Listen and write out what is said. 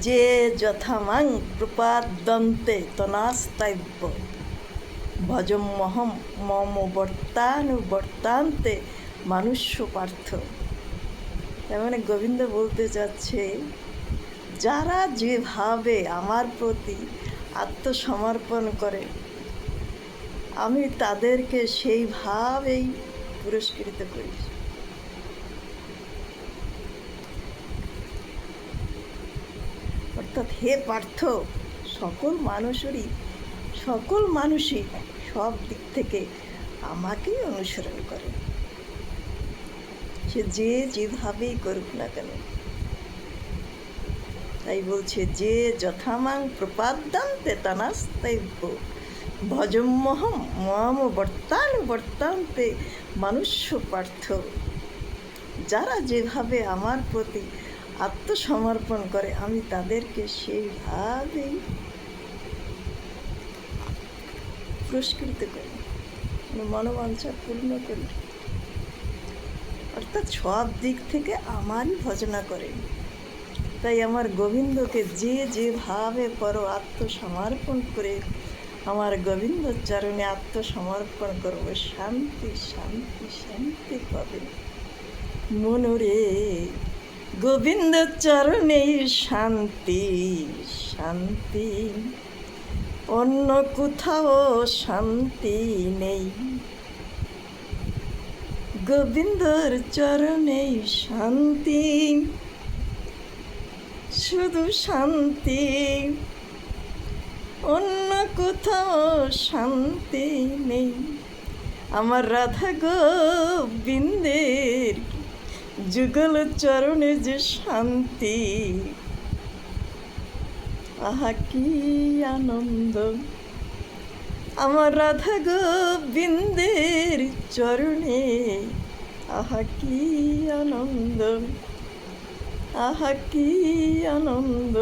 যে যথামাং প্রপাদ্যন্তে তনাস্তাব্য ভজমহম মম বর্তানুবর্তান্তে মানুষ্য পার্থ। তার মানে গোবিন্দ বলতে চাচ্ছে, যারা যেভাবে আমার প্রতি আত্মসমর্পণ করে আমি তাদেরকে সেইভাবেই পুরস্কৃত করি। অর্থাৎ হে পার্থ, সকল মানুষই সব দিক থেকে আমাকেই অনুসরণ করে, সে যে যেভাবেই করুক না কেন। তাই বলছে, যে যথামাং প্রপাদ্যন্তে তনাস্তাব্য ভজমহম মম বর্তানুবর্তান্তে মানুষ্য পার্থ। যারা যেভাবে আমার প্রতি আত্মসমর্পণ করে আমি তাদেরকে সেইভাবেই পুরস্কৃত করি, মনোবাঞ্ছা পূর্ণ করি। অর্থাৎ সব দিক থেকে আমারই ভজনা করে। তাই আমার গোবিন্দকে যে যেভাবে আত্মসমর্পণ করে আমার গোবিন্দ চরণে আত্মসমর্পণ করব, শান্তি শান্তি শান্তি পাবে মনরে। গোবিন্দ চরণে শান্তি শান্তি, অন্য কোথাও শান্তি নেই। গোবিন্দর চরণে শান্তি, শুধু শান্তি, অন্য কোথাও শান্তি নেই। আমার রাধা গোবিন্দের যুগল চরণে যে শান্তি, আহা কি আনন্দ। আমার রাধা গোবিন্দের চরণে আহা কি আনন্দ, আহা কি আনন্দ।